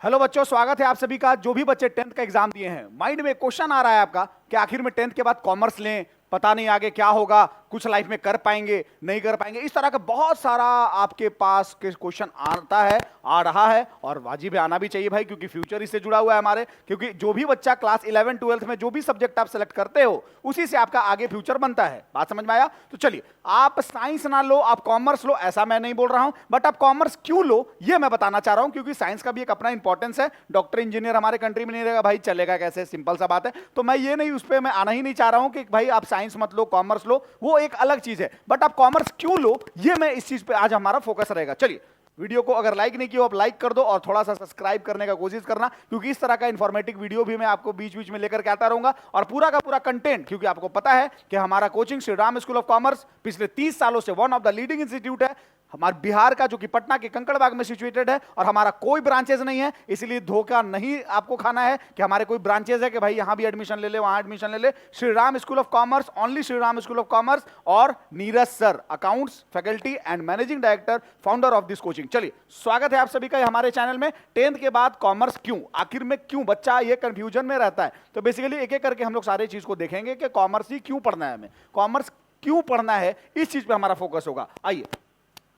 Hello बच्चों, स्वागत है आप सभी का। जो भी बच्चे 10th का एग्जाम दिए हैं, माइंड में क्वेश्चन आ रहा है आपका कि आखिर में 10th के बाद कॉमर्स लें, पता नहीं आगे क्या होगा, कुछ लाइफ में कर पाएंगे नहीं कर पाएंगे, इस तरह का बहुत सारा आपके पास क्वेश्चन आता है, आ रहा है। और वाजिब है, आना भी चाहिए भाई, क्योंकि फ्यूचर इससे जुड़ा हुआ है हमारे। क्योंकि जो भी बच्चा क्लास 11 12th में जो भी सब्जेक्ट आप सेलेक्ट करते हो, उसी से आपका आगे फ्यूचर बनता है। बात समझ में आया? तो चलिए, आप साइंस ना लो, आप कॉमर्स लो, ऐसा मैं नहीं बोल रहा हूं, बट आप कॉमर्स क्यों लो ये मैं बताना चाह रहा हूं। क्योंकि साइंस का भी एक अपना इंपॉर्टेंस है। डॉक्टर इंजीनियर हमारे कंट्री में नहीं रहेगा भाई, चलेगा कैसे? सिंपल सा बात है। तो मैं ये नहीं, उस पर मैं आना ही नहीं चाह रहा हूं कि भाई आप साइंस मत लो, कॉमर्स लो, वो एक अलग चीज है। बट आप कॉमर्स क्यों लो, ये मैं इस चीज पे आज हमारा फोकस रहेगा। चलिए, वीडियो को अगर लाइक नहीं किया आप लाइक कर दो और थोड़ा सा सब्सक्राइब करने का कोशिश करना, क्योंकि इस तरह का इंफॉर्मेटिव वीडियो भी मैं आपको बीच बीच में लेकर के आता रहूंगा। और पूरा का पूरा कंटेंट, क्योंकि आपको पता है कि हमारा coaching Shri Ram school of commerce पिछले 30 सालों से one of the leading institute है हमारे बिहार का, जो कि पटना के कंकड़बाग में सिचुएटेड है। और हमारा कोई ब्रांचेज नहीं है, इसलिए धोखा नहीं आपको खाना है कि हमारे कोई ब्रांचेज है कि भाई यहां भी एडमिशन ले ले, वहां एडमिशन ले ले। Shri Ram school of commerce, only Shri Ram school of commerce. और Neeraj sir, accounts faculty and managing director, founder of this coaching. चलिए, स्वागत है आप सभी का हमारे चैनल में। 10th के बाद कॉमर्स क्यों, आखिर में क्यों बच्चा ये कंफ्यूजन में रहता है। तो बेसिकली एक एक करके हम लोग सारे चीज को देखेंगे कि कॉमर्स ही क्यों पढ़ना है, हमें कॉमर्स क्यों पढ़ना है, इस चीज पे हमारा फोकस होगा। आइए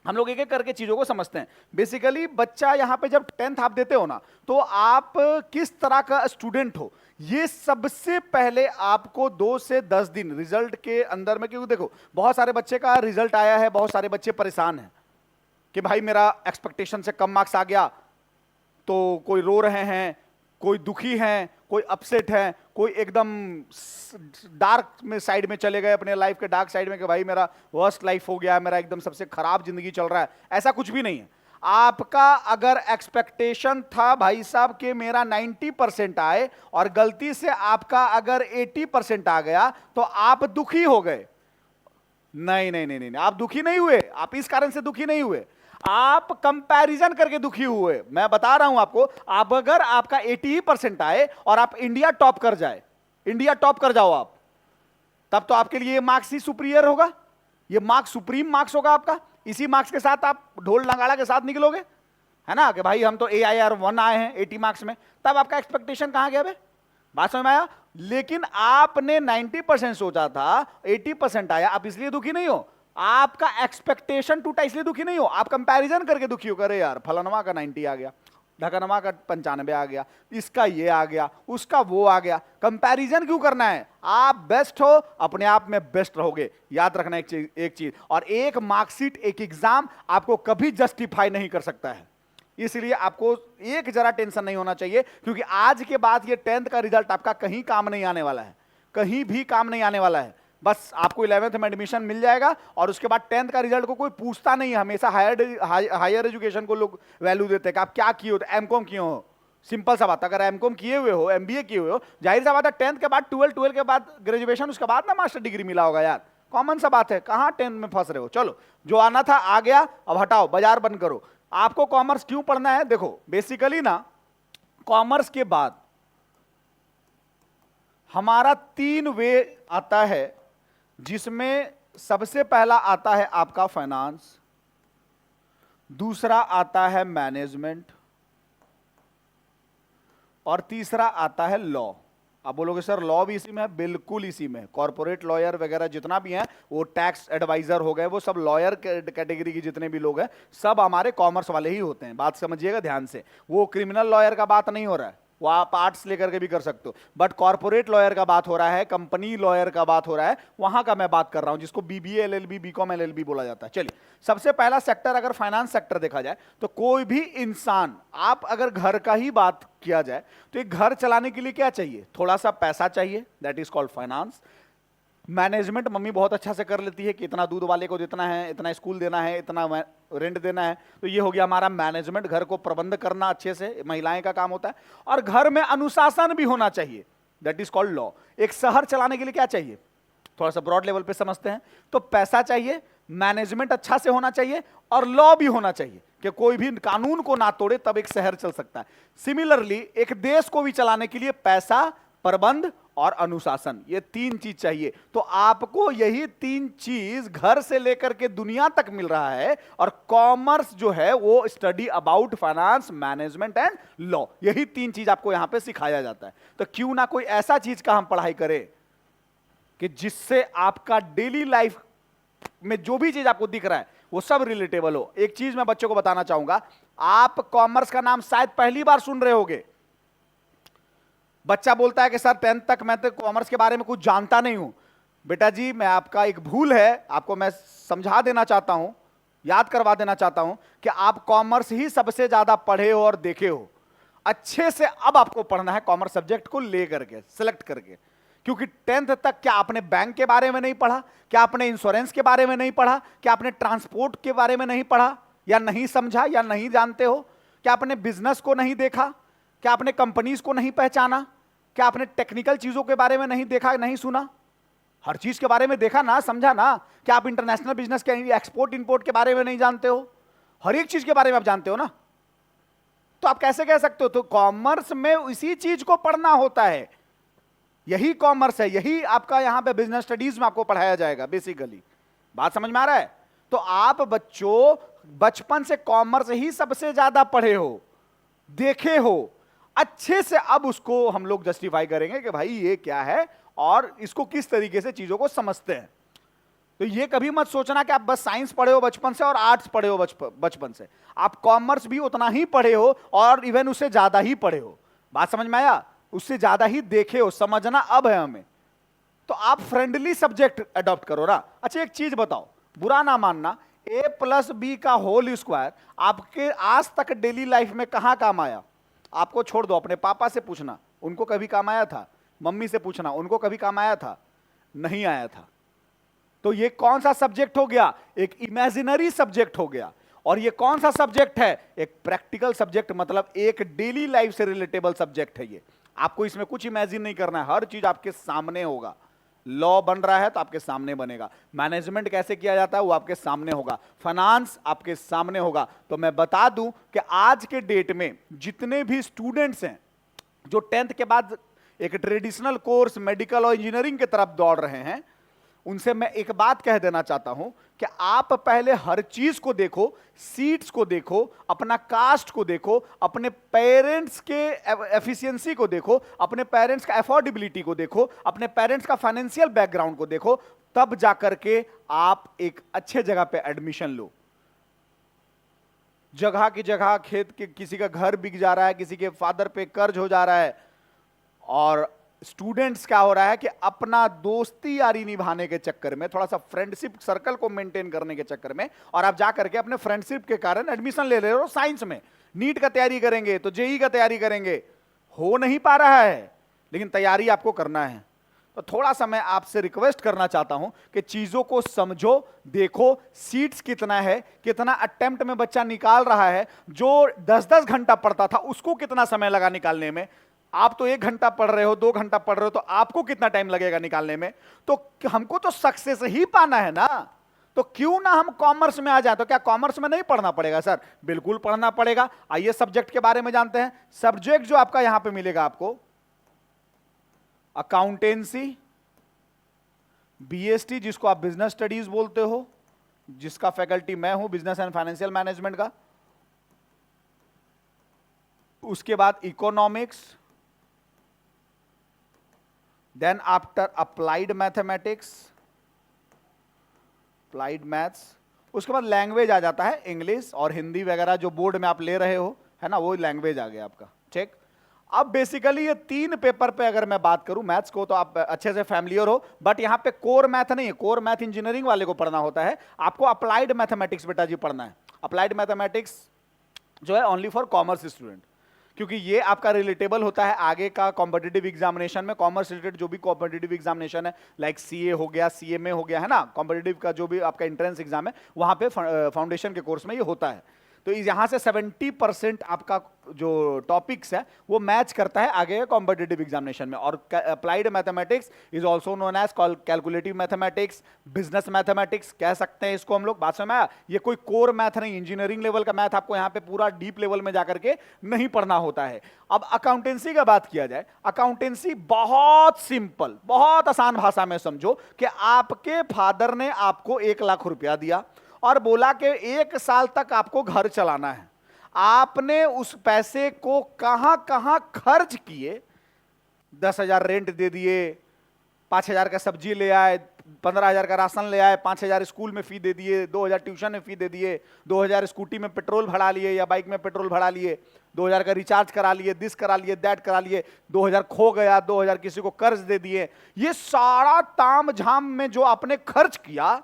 हम लोग एक एक करके चीजों को समझते हैं। बेसिकली बच्चा यहां पे जब 10th आप देते हो ना, तो आप किस तरह का स्टूडेंट हो, ये सबसे पहले आपको 2 से 10 दिन रिजल्ट के अंदर में, क्योंकि देखो बहुत सारे बच्चे का रिजल्ट आया है, बहुत सारे बच्चे परेशान हैं कि भाई मेरा एक्सपेक्टेशन से कम मार्क्स आ गया। तो कोई रो रहे हैं, कोई दुखी हैं, कोई अपसेट है, कोई एकदम डार्क में साइड में चले गए, अपने लाइफ के डार्क साइड में कि भाई मेरा वर्स्ट लाइफ हो गया, मेरा एकदम सबसे खराब जिंदगी चल रहा है। ऐसा कुछ भी नहीं है। आपका अगर एक्सपेक्टेशन था भाई साहब कि मेरा 90% आए और गलती से आपका अगर 80% आ गया, तो आप दुखी हो गए। नहीं नहीं नहीं नहीं, आप दुखी नहीं हुए। आप इस कारण से दुखी नहीं हुए, आप कंपैरिजन करके दुखी हुए। मैं बता रहा हूं आपको, आप अगर आपका 80% आए और आप इंडिया टॉप कर जाए, इंडिया टॉप कर जाओ आप, तब तो आपके लिए मार्क्स ही सुपीरियर होगा, ये मार्क्स सुप्रीम मार्क्स होगा आपका। इसी मार्क्स के साथ आप ढोल नगाड़ा के साथ निकलोगे, है ना, कि भाई हम तो AIR 1 आए हैं 80 मार्क्स में। तब आपका एक्सपेक्टेशन कहां गया? बात समझ में आया? लेकिन आपने 90% सोचा था, 80% आया, आप इसलिए दुखी नहीं हो। आपका एक्सपेक्टेशन टूटा, इसलिए दुखी नहीं हो। आप कंपैरिजन करके दुखी हो, करे यार फलानवा का 90 आ गया, ढकनवा का 95 आ गया, इसका ये आ गया, उसका वो आ गया। कंपैरिजन क्यों करना है? आप बेस्ट हो, अपने आप में बेस्ट रहोगे। याद रखना एक चीज, और एक मार्कशीट, एक एग्जाम आपको कभी जस्टिफाई नहीं कर सकता है। इसलिए आपको एक जरा टेंशन नहीं होना चाहिए, क्योंकि आज के बाद ये 10th का रिजल्ट आपका कहीं काम नहीं आने वाला है, कहीं भी काम नहीं आने वाला है। बस आपको 11th में एडमिशन मिल जाएगा और उसके बाद 10th का रिजल्ट को कोई पूछता नहीं है। हमेशा हायर एजुकेशन को लोग वैल्यू देते हैं कि आप क्या किए हो, तो एमकॉम किए हो। सिंपल सा बात, अगर एमकॉम किए हुए हो, MBA किए हुए हो, जाहिर सा बात है 10th के बाद 12 के बाद ग्रेजुएशन, उसके बाद ना मास्टर डिग्री मिला होगा यार। कॉमन सा बात है, कहां 10th में फंस रहे हो। चलो, जो आना था आ गया, अब हटाओ, बाजार बंद करो। आपको कॉमर्स क्यों पढ़ना है? देखो बेसिकली ना, कॉमर्स के बाद हमारा 3 वे आता है, जिसमें सबसे पहला आता है आपका फाइनेंस, दूसरा आता है मैनेजमेंट, और तीसरा आता है लॉ। आप बोलोगे सर लॉ भी इसी में है? बिल्कुल इसी में है। कॉर्पोरेट लॉयर वगैरह जितना भी हैं, वो टैक्स एडवाइजर हो गए, वो सब लॉयर कैटेगरी के जितने भी लोग हैं, सब हमारे कॉमर्स वाले ही होते हैं। बात समझिएगा ध्यान से, वो क्रिमिनल लॉयर का बात नहीं हो रहा है, वो आप आर्ट्स लेकर के भी कर सकते हो। बट कॉर्पोरेट लॉयर का बात हो रहा है, कंपनी लॉयर का बात हो रहा है, वहां का मैं बात कर रहा हूं, जिसको BBA LLB BCom LLB बोला जाता है। चलिए, सबसे पहला सेक्टर अगर फाइनेंस सेक्टर देखा जाए, तो कोई भी इंसान, आप अगर घर का ही बात किया जाए, तो एक घर चलाने के लिए क्या चाहिए? थोड़ा सा पैसा चाहिए, that is called finance. Management mummy बहुत अच्छा से कर लेती है कि इतना दूध वाले को देना है, इतना स्कूल देना है, इतना रेंट देना है, तो ये हो गया हमारा मैनेजमेंट। घर को प्रबंध करना अच्छे से महिलाएं का काम होता है। और घर में अनुशासन भी होना चाहिए, दैट इज कॉल्ड लॉ। एक शहर चलाने के लिए क्या चाहिए? थोड़ा सा ब्रॉड लेवल पे समझते हैं, तो पैसा चाहिए, मैनेजमेंट अच्छा से होना चाहिए, और लॉ भी होना चाहिए कि कोई भी कानून को ना तोड़े, तब एक शहर चल सकता है। सिमिलरली एक देश को भी चलाने के लिए पैसा, प्रबंध और अनुशासन, ये 3 चीज चाहिए। तो आपको यही 3 चीज घर से लेकर के दुनिया तक मिल रहा है। और कॉमर्स जो है वो study about finance, management and law, यही 3 चीज आपको यहां पे सिखाया जाता है। तो क्यों ना कोई ऐसा चीज का हम पढ़ाई करें कि जिससे आपका डेली लाइफ में जो भी चीज आपको दिख रहा है वो सब रिलेटेबल हो। एक चीज मैं बच्चों को बताना चाहूंगा, आप कॉमर्स का नाम शायद पहली बार सुन रहे होगे। बच्चा बोलता है कि सर 10th तक मैं तो कॉमर्स के बारे में कुछ जानता नहीं हूं। बेटा जी, मैं आपका एक भूल है, आपको मैं समझा देना चाहता हूं, याद करवा देना चाहता हूं कि आप कॉमर्स ही सबसे ज्यादा पढ़े हो और देखे हो। अच्छे से अब आपको पढ़ना है कॉमर्स सब्जेक्ट को लेकर के, सिलेक्ट करके। क्योंकि 10th तक क्या आपने बैंक के बारे में नहीं पढ़ा, क्या आपने इंश्योरेंस के बारे में नहीं पढ़ा, क्या आपने ट्रांसपोर्ट के बारे में नहीं पढ़ा या नहीं समझा या नहीं जानते हो, क्या आपने बिजनेस को नहीं देखा, क्या आपने कंपनीज को नहीं पहचाना, क्या आपने टेक्निकल चीजों के बारे में नहीं देखा, नहीं सुना? हर चीज के बारे में देखा ना, समझा ना। क्या आप इंटरनेशनल बिजनेस के, एक्सपोर्ट इंपोर्ट के बारे में नहीं जानते हो? हर एक चीज के बारे में आप जानते हो ना। तो आप कैसे कह सकते हो? तो कॉमर्स में इसी चीज को पढ़ना होता है, यही कॉमर्स है, यही आपका यहां पे बिजनेस स्टडीज में आपको पढ़ाया जाएगा बेसिकली। बात समझ में आ रहा है? तो आप बच्चों बचपन से कॉमर्स ही सबसे ज्यादा पढ़े हो, देखे हो अच्छे से। अब उसको हम लोग जस्टिफाई करेंगे कि भाई ये क्या है और इसको किस तरीके से चीजों को समझते हैं। तो ये कभी मत सोचना कि आप बस साइंस पढ़े हो बचपन से और आर्ट्स पढ़े हो बचपन से। आप कॉमर्स भी उतना ही पढ़े हो और इवन उससे ज्यादा ही पढ़े हो। बात समझ में आया? उससे ज्यादा ही देखे हो, समझना अब है हमें। तो आप फ्रेंडली सब्जेक्ट अडॉप्ट करो ना। अच्छा एक चीज बताओ, बुरा ना मानना, a+b का होल स्क्वायर आपके आज तक डेली लाइफ में कहां काम आया? आपको छोड़ दो, अपने पापा से पूछना, उनको कभी काम आया था? मम्मी से पूछना, उनको कभी काम आया था? नहीं आया था। तो ये कौन सा सब्जेक्ट हो गया? एक इमेजिनरी सब्जेक्ट हो गया। और ये कौन सा सब्जेक्ट है? एक प्रैक्टिकल सब्जेक्ट, मतलब एक डेली लाइफ से रिलेटेबल सब्जेक्ट है ये। आपको इसमें कुछ इमेजिन नहीं करना है, हर चीज आपके सामने होगा। लॉ बन रहा है तो आपके सामने बनेगा, मैनेजमेंट कैसे किया जाता है वो आपके सामने होगा, फाइनेंस आपके सामने होगा। तो मैं बता दूं कि आज के डेट में जितने भी स्टूडेंट्स हैं जो 10th के बाद एक ट्रेडिशनल कोर्स मेडिकल और इंजीनियरिंग की तरफ दौड़ रहे हैं, उनसे मैं एक बात कह देना चाहता हूं कि आप पहले हर चीज को देखो, सीट्स को देखो, अपना कास्ट को देखो, अपने पेरेंट्स के एफिशिएंसी को देखो, अपने पेरेंट्स का अफोर्डेबिलिटी को देखो, अपने पेरेंट्स का फाइनेंशियल बैकग्राउंड को देखो, तब जाकर के आप एक अच्छे जगह पे एडमिशन लो। जगह की जगह खेत के, किसी का घर बिक जा रहा है, किसी के फादर पे कर्ज हो जा रहा है, और स्टूडेंट्स क्या हो रहा है कि अपना दोस्ती यारी निभाने के चक्कर में, थोड़ा सा फ्रेंडशिप सर्कल को मेंटेन करने के चक्कर में, और आप जा करके अपने फ्रेंडशिप के कारण एडमिशन ले रहे हो साइंस में। नीट का तैयारी करेंगे तो जेई का तैयारी करेंगे, हो नहीं पा रहा है, लेकिन तैयारी आपको करना है। तो थोड़ा सा मैं आपसे रिक्वेस्ट करना चाहता हूं कि चीजों को समझो, देखो सीट्स कितना है, कितना अटेम्प्ट में बच्चा निकाल रहा है। जो 10-10 घंटा पढ़ता था उसको कितना समय लगा निकालने में, आप तो 1 घंटा पढ़ रहे हो, 2 घंटा पढ़ रहे हो, तो आपको कितना टाइम लगेगा निकालने में? तो हमको तो सक्सेस ही पाना है ना। तो क्यों ना हम कॉमर्स में आ जाए? तो क्या कॉमर्स में नहीं पढ़ना पड़ेगा सर? बिल्कुल पढ़ना पड़ेगा। आइए सब्जेक्ट के बारे में जानते हैं। सब्जेक्ट जो आपका यहां पे मिलेगा आपको, अकाउंटेंसी, बीएसटी जिसको आप बिजनेस स्टडीज बोलते हो, जिसका फैकल्टी मैं हूं, बिजनेस एंड फाइनेंशियल मैनेजमेंट का। उसके बाद economics, then after applied mathematics, applied maths. उसके बाद लैंग्वेज आ जाता है, इंग्लिश और हिंदी वगैरह जो बोर्ड में आप ले रहे हो, है ना, वो लैंग्वेज आ गया आपका। ठीक। अब बेसिकली ये 3 पेपर पे अगर मैं बात करूं, मैथ्स को तो आप अच्छे से फैमिलियर हो, बट यहां पे कोर मैथ नहीं है, कोर मैथ इंजीनियरिंग वाले को पढ़ना होता है। आपको अप्लाइड मैथमेटिक्स बेटा जी पढ़ना है। अप्लाइड मैथमेटिक्स जो है ओनली फॉर कॉमर्स स्टूडेंट, क्योंकि ये आपका रिलेटेबल होता है आगे का कॉम्पिटिटिव एग्जामिनेशन में। कॉमर्स रिलेटेड जो भी कॉम्पिटिटिव एग्जामिनेशन है, लाइक सीए हो गया, सीएमए हो गया, है ना, कॉम्पिटिटिव का जो भी आपका एंट्रेंस एग्जाम है, वहां पे फाउंडेशन के कोर्स में ये होता है। तो यहां से 70% आपका जो टॉपिक्स है वो मैच करता है आगे कॉम्पिटिटिव एग्जामिनेशन में। और applied mathematics is also known as calculative mathematics, business mathematics कह सकते हैं इसको हम लोग। बात समझ में आया? ये कोई कोर मैथ नहीं, इंजीनियरिंग लेवल का मैथ आपको यहाँ पे पूरा डीप लेवल में जाकर के नहीं पढ़ना होता है। अब अकाउंटेंसी का बात किया जाए, अकाउंटेंसी बहुत सिंपल, बहुत आसान भाषा में समझो कि आपके फादर ने आपको 1 लाख रुपया दिया और बोला कि 1 साल तक आपको घर चलाना है। आपने उस पैसे को कहां कहां खर्च किए? 10,000 रेंट दे दिए, 5,000 का सब्जी ले आए, 15,000 का राशन ले आए, 5,000 स्कूल में फी दे दिए, 2,000 ट्यूशन में फी दे दिए, 2,000 स्कूटी में पेट्रोल भरा लिए या बाइक में पेट्रोल भरा लिए, 2,000 का रिचार्ज करा लिए, दिस करा लिए, दैट करा लिए, 2,000 खो गया, 2,000 किसी को कर्ज दे दिए। ये सारा ताम झाम में जो आपने खर्च किया,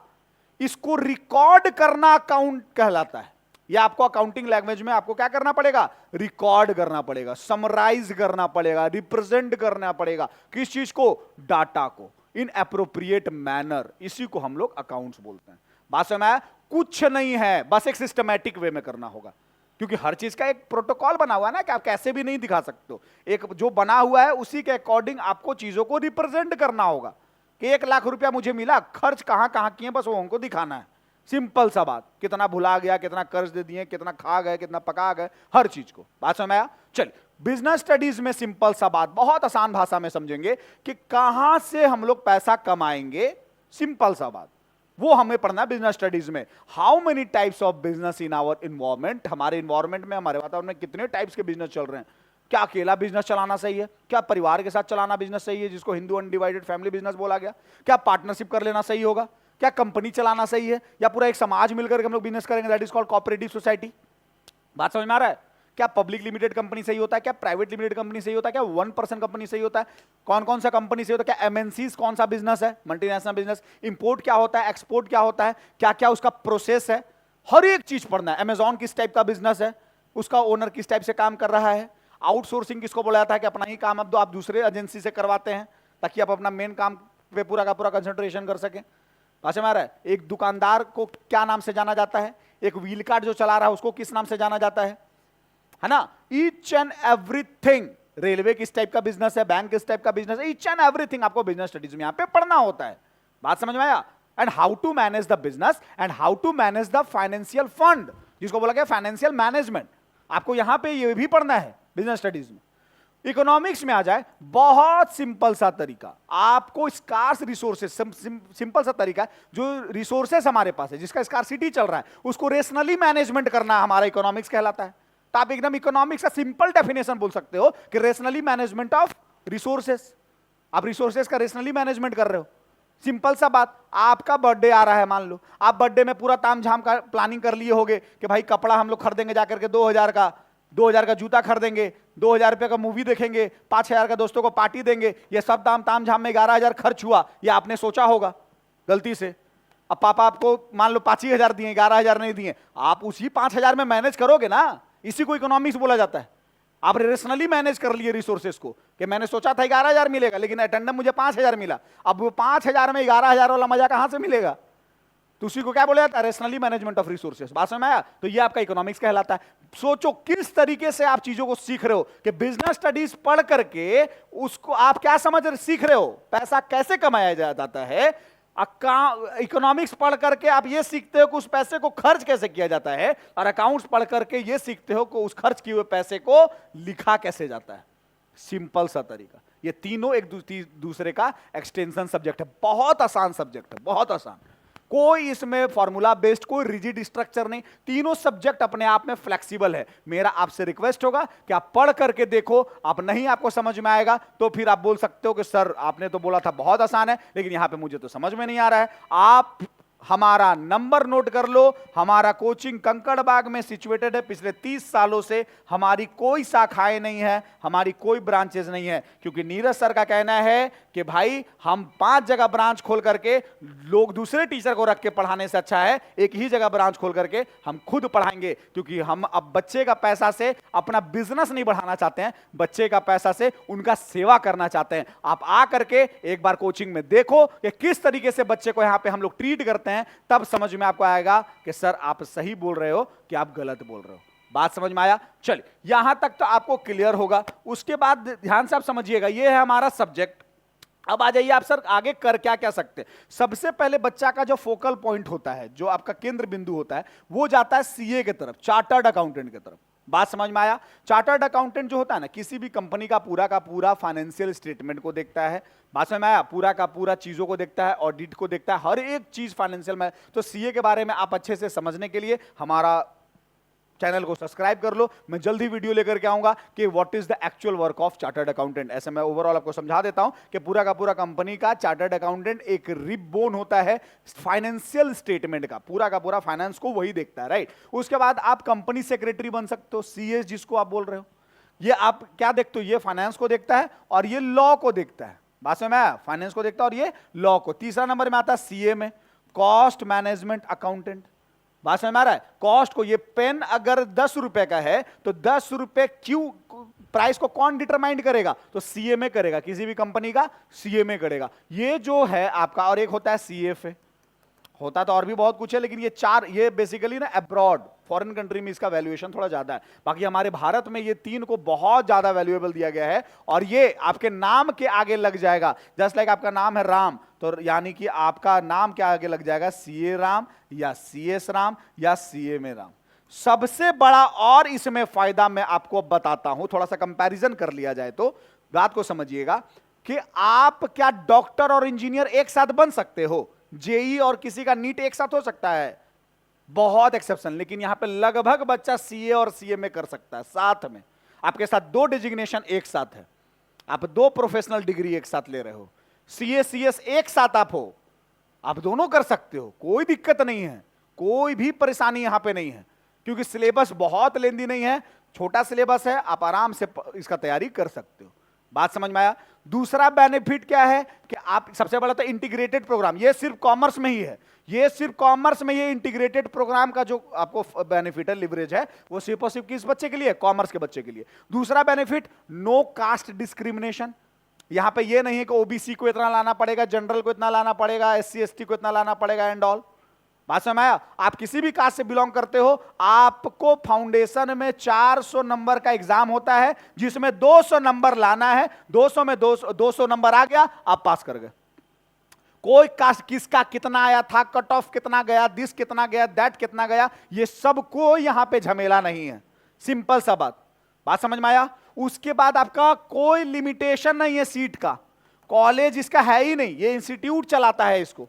इसको रिकॉर्ड करना अकाउंट कहलाता है। ये आपको अकाउंटिंग लैंग्वेज में आपको क्या करना पड़ेगा? रिकॉर्ड करना पड़ेगा, समराइज करना पड़ेगा, रिप्रेजेंट करना पड़ेगा। किस चीज को? डाटा को, इन एप्रोप्रिएट मैनर। इसी को हम लोग अकाउंट्स बोलते हैं। बात समझ में आया? कुछ नहीं है, बस एक सिस्टमैटिक वे में करना होगा, क्योंकि हर चीज का एक प्रोटोकॉल बना हुआ है ना कि आप कैसे भी नहीं दिखा सकते हो। एक जो बना हुआ है उसी के अकॉर्डिंग आपको चीजों को रिप्रेजेंट करना होगा कि 1 लाख रुपया मुझे मिला, खर्च कहां कहां किए, बस वो हमको दिखाना है। सिंपल सा बात, कितना भुला गया, कितना कर्ज दे दिए, कितना खा गए, कितना पका गए, हर चीज को। बात समझ में आया? चल, बिजनेस स्टडीज में सिंपल सा बात, बहुत आसान भाषा में समझेंगे कि कहां से हम लोग पैसा कमाएंगे। सिंपल सा बात, वो हमें पढ़ना है बिजनेस स्टडीज में। How many types of business in our environment, हमारे इन्वायरमेंट में, हमारे वातावरण में कितने टाइप्स के बिजनेस चल रहे हैं। क्या अकेला बिजनेस चलाना सही है? क्या परिवार के साथ चलाना बिजनेस सही है, जिसको हिंदू अनडिवाइडेड फैमिली बिजनेस बोला गया? क्या पार्टनरशिप कर लेना सही होगा? क्या कंपनी चलाना सही है, या पूरा एक समाज मिलकर के हम लोग बिजनेस करेंगे, that is called cooperative society. बात समझ में आ रहा है? क्या पब्लिक लिमिटेड कंपनी सही होता है? क्या प्राइवेट लिमिटेड कंपनी सही होता है? क्या 1% कंपनी सही होता है? कौन कौन सा कंपनी सही होता है? क्या एमएनसीज कौन सा बिजनेस है, मल्टीनेशनल बिजनेस? इंपोर्ट क्या होता है, एक्सपोर्ट क्या होता है, क्या क्या उसका प्रोसेस है, हर एक चीज पढ़ना है। अमेजॉन किस टाइप का बिजनेस है, उसका ओनर किस टाइप से काम कर रहा है। आउटसोर्सिंग किसको बोला जाता है कि अपना ही काम अब दो आप दूसरे एजेंसी से करवाते हैं ताकि आप अपना मेन काम पे पूरा का पूरा कंसंट्रेशन कर सकें। समझ में आ रहा है? एक दुकानदार को क्या नाम से जाना जाता है, एक व्हील कार्ट जो चला रहा है उसको किस नाम से जाना जाता है ना? ईच एंड एवरीथिंग, रेलवे किस टाइप का बिजनेस है, बैंक किस टाइप का बिजनेस है, ईच एंड एवरीथिंग आपको बिजनेस स्टडीज में यहां पे पढ़ना होता है। बात समझ में आया? And how to manage the business and how to manage the financial fund, जिसको बोला गया फाइनेंशियल मैनेजमेंट, आपको यहां पे ये भी पढ़ना है बिजनेस स्टडीज में। इकोनॉमिक्स में आ जाए, बहुत सिंपल सा तरीका, आपको स्कार्स रिसोर्सेज, सिंपल सा तरीका, जो रिसोर्सेज हमारे पास है, जिसका स्कार्सिटी चल रहा है, उसको रेशनली मैनेजमेंट करना हमारा इकोनॉमिक्स कहलाता है। तो आप एकदम इकोनॉमिक्स का सिंपल डेफिनेशन बोल सकते हो कि रेशनली मैनेजमेंट ऑफ रिसोर्सेज। आप रिसोर्सेज का रेशनली मैनेजमेंट कर रहे हो। सिंपल सा बात, आपका बर्थडे आ रहा है, मान लो आप बर्थडे में पूरा तामझाम का प्लानिंग कर लिए होगे कि भाई कपड़ा हम लोग खरीदेंगे जाकर के 2,000 का जूता खरीदेंगे, 2,000 रुपये का मूवी देखेंगे, 5,000 का दोस्तों को पार्टी देंगे। ये सब ताम झाम में 11,000 खर्च हुआ, ये आपने सोचा होगा गलती से। अब पापा आपको मान लो 5,000 दिए, 11,000 नहीं दिए, आप उसी 5,000 में मैनेज करोगे ना। इसी को इकोनॉमिक्स बोला जाता है। आप रेशनली मैनेज कर लिए रिसोर्सेज को कि मैंने सोचा था 11,000 मिलेगा, लेकिन अटेंडम मुझे 5,000 मिला। अब वो 5,000 में 11,000 वाला मजा कहां से मिलेगा? तो उसी को क्या बोला जाता है? Rationally management of resources. बात समझ में आया? तो ये आपका इकोनॉमिक्स कहलाता है। सोचो किस तरीके से आप चीजों को सीख रहे हो कि बिजनेस स्टडीज पढ़ करके उसको आप क्या समझ रहे, सीख रहे हो पैसा कैसे कमाया जाता है। इकोनॉमिक्स पढ़ करके आप ये सीखते हो कि उस पैसे को खर्च कैसे किया जाता है, और अकाउंट्स पढ़ करके ये सीखते हो कि उस खर्च किए हुए पैसे को लिखा कैसे जाता है। सिंपल सा तरीका। ये तीनों एक दूसरे का एक्सटेंशन सब्जेक्ट है, बहुत आसान सब्जेक्ट है, बहुत आसान। कोई इसमें फॉर्मूला बेस्ड, कोई रिजिड स्ट्रक्चर नहीं, तीनों सब्जेक्ट अपने आप में फ्लेक्सिबल है। मेरा आपसे रिक्वेस्ट होगा कि आप पढ़ करके देखो, आप नहीं आपको समझ में आएगा तो फिर आप बोल सकते हो कि सर आपने तो बोला था बहुत आसान है, लेकिन यहां पे मुझे तो समझ में नहीं आ रहा है। आप हमारा नंबर नोट कर लो। हमारा कोचिंग कंकड़बाग में सिचुएटेड है। पिछले 30 सालों से हमारी कोई शाखाएं नहीं है, हमारी कोई ब्रांचेस नहीं है, क्योंकि नीरज सर का कहना है कि भाई हम 5 जगह ब्रांच खोल करके लोग दूसरे टीचर को रख के पढ़ाने से अच्छा है एक ही जगह ब्रांच खोल करके हम खुद पढ़ाएंगे, क्योंकि हम अब बच्चे का पैसा से अपना बिजनेस नहीं बढ़ाना चाहते हैं, बच्चे का पैसा से उनका सेवा करना चाहते हैं। आप आ करके एक बार कोचिंग में देखो कि किस तरीके से बच्चे को यहां पे हम लोग ट्रीट करते हैं, हैं, तब समझ में आपको आएगा कि सर आप सही बोल रहे हो कि आप गलत बोल रहे हो। बात समझ में आया? चलिए, यहां तक तो आपको क्लियर होगा। उसके बाद ध्यान से आप समझिएगा, ये है हमारा सब्जेक्ट। अब आ जाइए आप, सर आगे कर क्या क्या सकते हैं। सबसे पहले बच्चा का जो फोकल पॉइंट होता है, जो आपका केंद्र बिंदु होता है, वो जाता है सीए की तरफ, चार्टर्ड अकाउंटेंट की तरफ। बात समझ में आया? चार्टर्ड अकाउंटेंट जो होता है ना, किसी भी कंपनी का पूरा फाइनेंशियल स्टेटमेंट को देखता है। बात समझ में आया? पूरा का पूरा चीजों को देखता है, ऑडिट को देखता है, हर एक चीज फाइनेंशियल में। तो सीए के बारे में आप अच्छे से समझने के लिए हमारा चैनल को सब्सक्राइब कर लो। मैं जल्दी वीडियो लेकर के आऊंगा कि what is the actual work of chartered accountant. ऐसे मैं ओवरऑल आपको समझा देता हूं कि पूरा का पूरा कंपनी का चार्टर्ड अकाउंटेंट एक रिबोन होता है फाइनेंशियल स्टेटमेंट का पूरा फाइनेंस को वही देखता है, राइट। उसके बाद आप कंपनी सेक्रेटरी बन सकते हो, सीए जिसको आप बोल रहे हो। ये आप क्या देखते हो? ये फाइनेंस को देखता है और ये लॉ को देखता है। बात समझ में आया? फाइनेंस को देखता है और ये लॉ को। तीसरा नंबर में आता है सीए में कॉस्ट मैनेजमेंट अकाउंटेंट। बात समझ में आ रहा है? कॉस्ट को, ये पेन अगर 10 रुपए का है तो 10 रुपए क्यों, प्राइस को कौन डिटरमाइन करेगा? तो सीए में करेगा, किसी भी कंपनी का सीए में करेगा। ये जो है आपका, और एक होता है सीएफए। होता तो और भी बहुत कुछ है, लेकिन ये चार, ये बेसिकली ना अब्रॉड फॉरेन कंट्री में इसका वैल्यूएशन थोड़ा ज्यादा है। बाकी हमारे भारत में ये तीन को बहुत ज्यादा वैल्यूएबल दिया गया है, और ये आपके नाम के आगे लग जाएगा। जस्ट लाइक आपका नाम है राम, तो यानी कि आपका नाम के आगे लग जाएगा सीए राम या सीएस राम या सीए में राम। सबसे बड़ा और इसमें फायदा मैं आपको बताता हूं, थोड़ा सा कंपैरिजन कर लिया जाए तो बात को समझिएगा कि आप क्या डॉक्टर और इंजीनियर एक साथ बन सकते हो? जेई और किसी का नीट एक साथ हो सकता है, बहुत एक्सेप्शन, लेकिन यहां पे लगभग बच्चा सीए और सीए में कर सकता है साथ में। आपके साथ दो डिजिग्नेशन एक साथ है, आप दो प्रोफेशनल डिग्री एक साथ ले रहे हो, सीए सीएस एक साथ आप हो, आप दोनों कर सकते हो, कोई दिक्कत नहीं है, कोई भी परेशानी यहां पे नहीं है, क्योंकि सिलेबस बहुत लेंदी नहीं है, छोटा सिलेबस है, आप आराम से इसका तैयारी कर सकते हो। बात समझ में आया? दूसरा बेनिफिट क्या है कि आप, सबसे बड़ा तो इंटीग्रेटेड प्रोग्राम, ये सिर्फ कॉमर्स में ही है, ये सिर्फ कॉमर्स में ये इंटीग्रेटेड प्रोग्राम का जो आपको बेनिफिट है, लिवरेज है, वो सिर्फ और सिर्फ किस बच्चे के लिए? कॉमर्स के बच्चे के लिए। दूसरा बेनिफिट, नो कास्ट डिस्क्रिमिनेशन। यहां पे ये नहीं है कि ओबीसी को इतना लाना पड़ेगा, जनरल को इतना लाना पड़ेगा, एससी एसटी को इतना लाना पड़ेगा एंड ऑल। बात समझ में आया? आप किसी भी कास्ट से बिलोंग करते हो, आपको फाउंडेशन में 400 नंबर का एग्जाम होता है, जिसमें 200 नंबर लाना है। 200 में 200 नंबर आ गया, आप पास कर गए। कोई कास्ट किसका कितना आया था, कट ऑफ कितना गया, दिस कितना गया, दैट कितना गया, ये सब कोई यहां पे झमेला नहीं है। सिंपल सा बात समझ में आया? उसके बाद आपका कोई लिमिटेशन नहीं है सीट का, कॉलेज इसका है ही नहीं, ये इंस्टीट्यूट चलाता है इसको।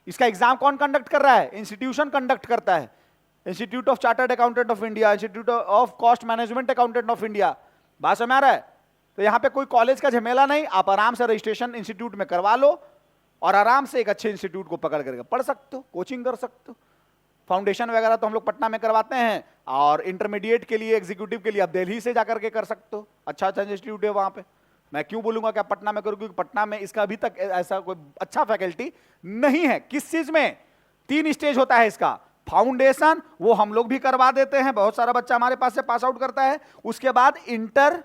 इसका एग्जाम कौन कंडक्ट कर रहा है? इंस्टीट्यूशन कंडक्ट करता है, institute of chartered accountant of India, institute of cost management accountant of India. बात समझ में आ रहा है? तो यहां पे कोई कॉलेज का झमेला नहीं, आप आराम से रजिस्ट्रेशन इंस्टीट्यूट में करवा लो और आराम से एक अच्छे इंस्टीट्यूट को पकड़ करके पढ़ सकते हो, कोचिंग कर सकते हो। फाउंडेशन वगैरह तो हम लोग पटना में करवाते हैं, और इंटरमीडिएट के लिए, एग्जीक्यूटिव के लिए आप दिल्ली से जाकर के कर सकते हो, अच्छा अच्छा इंस्टीट्यूट है वहां पे। मैं क्यों बोलूंगा कि आप पटना में करो, क्योंकि पटना में इसका अभी तक ऐसा कोई अच्छा फैकल्टी नहीं है। किस चीज में? 3 स्टेज होता है इसका। फाउंडेशन वो हम लोग भी करवा देते हैं, बहुत सारा बच्चा हमारे पास से पास आउट करता है। उसके बाद इंटर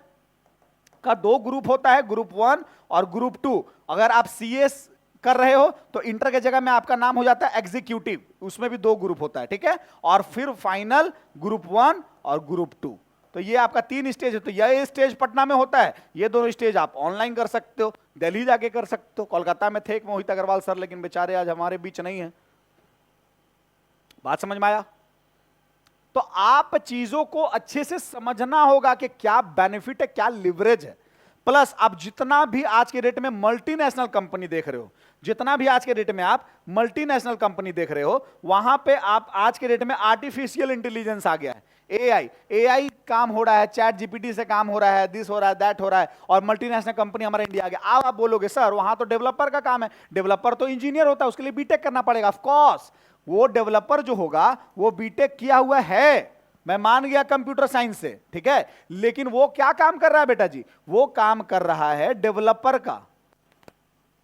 का 2 ग्रुप होता है, ग्रुप 1 और ग्रुप 2। अगर आप सीएस कर रहे हो तो इंटर के जगह में आपका नाम हो जाता है एग्जीक्यूटिव, उसमें भी 2 ग्रुप होता है, ठीक है। और फिर फाइनल ग्रुप 1 और ग्रुप 2। तो ये आपका 3 स्टेज है। तो ये स्टेज पटना में होता है, ये दोनों स्टेज आप ऑनलाइन कर सकते हो, दिल्ली जाके कर सकते हो। कोलकाता में थे एक मोहित अग्रवाल सर, लेकिन बेचारे आज हमारे बीच नहीं है। बात समझ में आया? तो आप चीजों को अच्छे से समझना होगा कि क्या बेनिफिट है, क्या लिवरेज है। प्लस आप जितना भी आज के डेट में मल्टीनेशनल कंपनी देख रहे हो, जितना भी आज के डेट में आप मल्टीनेशनल कंपनी देख रहे हो, वहां पे आप आज के डेट में आर्टिफिशियल इंटेलिजेंस आ गया है, एआई काम हो रहा है, चैट जीपीटी से काम हो रहा है, दिस हो रहा है, दैट हो रहा है, और मल्टीनेशनल कंपनी हमारा इंडिया आ गया। अब आप बोलोगे सर वहां तो डेवलपर का काम है, डेवलपर तो इंजीनियर होता है, उसके लिए बीटेक करना पड़ेगा। ऑफ कोर्स वो डेवलपर जो होगा वो बीटेक किया हुआ है, मैं मान गया कंप्यूटर साइंस से, ठीक है, लेकिन वो क्या काम कर रहा है बेटा जी? वो काम कर रहा है डेवलपर का,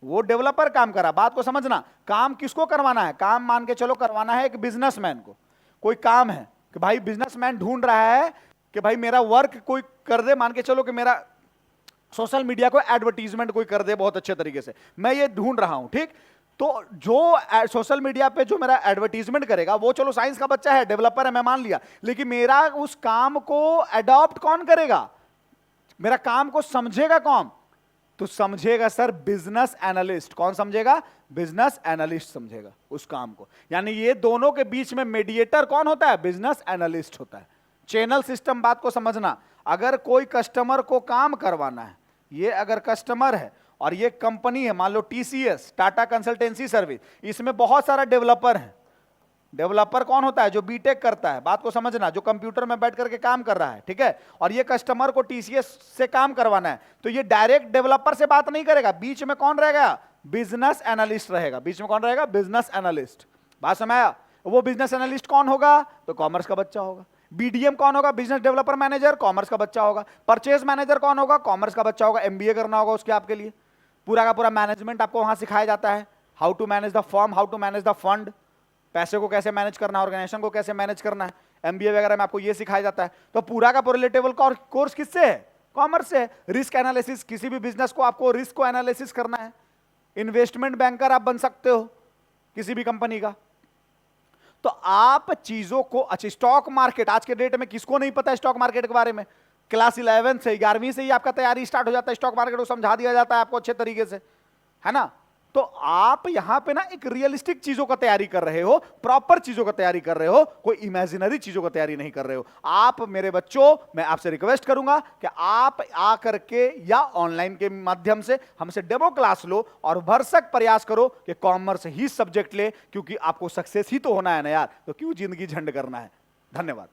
वो डेवलपर काम कर रहा है। बात को समझना, काम किसको करवाना है? काम मान के चलो करवाना है एक बिजनेसमैन को। कोई काम है कि भाई बिजनेसमैन ढूंढ रहा है कि भाई मेरा वर्क कोई कर दे, मान के चलो कि मेरा सोशल मीडिया को एडवर्टीजमेंट कोई कर दे बहुत अच्छे तरीके से, मैं ये ढूंढ रहा हूं, ठीक। तो जो सोशल मीडिया पे जो मेरा एडवर्टीजमेंट करेगा वो चलो साइंस का बच्चा है, डेवलपर है, मैं मान लिया, लेकिन मेरा उस काम को अडॉप्ट कौन करेगा, मेरा काम को समझेगा कौन? तो समझेगा सर बिजनेस एनालिस्ट। कौन समझेगा? बिजनेस एनालिस्ट समझेगा उस काम को। यानी ये दोनों के बीच में मीडिएटर कौन होता है? बिजनेस एनालिस्ट होता है। चैनल सिस्टम बात को समझना। अगर कोई कस्टमर को काम करवाना है, ये अगर कस्टमर है और ये कंपनी है, मान लो टीसीएस, टाटा कंसल्टेंसी सर्विस, इसमें बहुत सारा डेवलपर है। डेवलपर कौन होता है? जो बीटेक करता है, बात को समझना, जो कंप्यूटर में बैठ करके काम कर रहा है, ठीक है। और ये कस्टमर को टीसीएस से काम करवाना है, तो ये डायरेक्ट डेवलपर से बात नहीं करेगा, बीच में कौन रहेगा? बिजनेस एनालिस्ट रहेगा। बीच में कौन रहेगा? Business analyst. बात समझ आया? वो बिजनेस एनालिस्ट कौन होगा? तो कॉमर्स का बच्चा होगा। बीडीएम कौन होगा? बिजनेस डेवलपर मैनेजर, कॉमर्स का बच्चा होगा। परचेज मैनेजर कौन होगा? कॉमर्स का बच्चा होगा। एमबीए करना होगा उसके आपके लिए। पूरा का पूरा मैनेजमेंट आपको वहां सिखाया जाता है, how to manage the firm, how to manage the fund, पैसे को कैसे मैनेज करना है, ऑर्गेनाइजेशन को कैसे मैनेज करना है। एमबीए वगैरह में आपको ये सिखाया जाता है। तो पूरा का पूरा रिलेटेबल कोर्स किससे है? कॉमर्स से। रिस्क एनालिसिस, किसी भी बिजनेस को आपको रिस्क को एनालिसिस करना है। इन्वेस्टमेंट बैंकर आप बन सकते हो किसी भी कंपनी का। तो आप चीजों को, अच्छा स्टॉक मार्केट, आज के डेट में किसको नहीं पता है स्टॉक मार्केट के बारे में? क्लास 11 से, 11वीं से ही आपका तैयारी स्टार्ट हो जाता है। स्टॉक मार्केट को समझा दिया जाता है आपको अच्छे तरीके से, है ना। तो आप यहां पे ना एक रियलिस्टिक चीजों का तैयारी कर रहे हो, प्रॉपर चीजों का तैयारी कर रहे हो, कोई इमेजिनरी चीजों का तैयारी नहीं कर रहे हो। आप मेरे बच्चों, मैं आपसे रिक्वेस्ट करूंगा कि आप आ करके या ऑनलाइन के माध्यम से हमसे डेमो क्लास लो और भरसक प्रयास करो कि कॉमर्स ही सब्जेक्ट ले, क्योंकि आपको सक्सेस ही तो होना है ना यार, तो क्यों जिंदगी झंड करना है। धन्यवाद।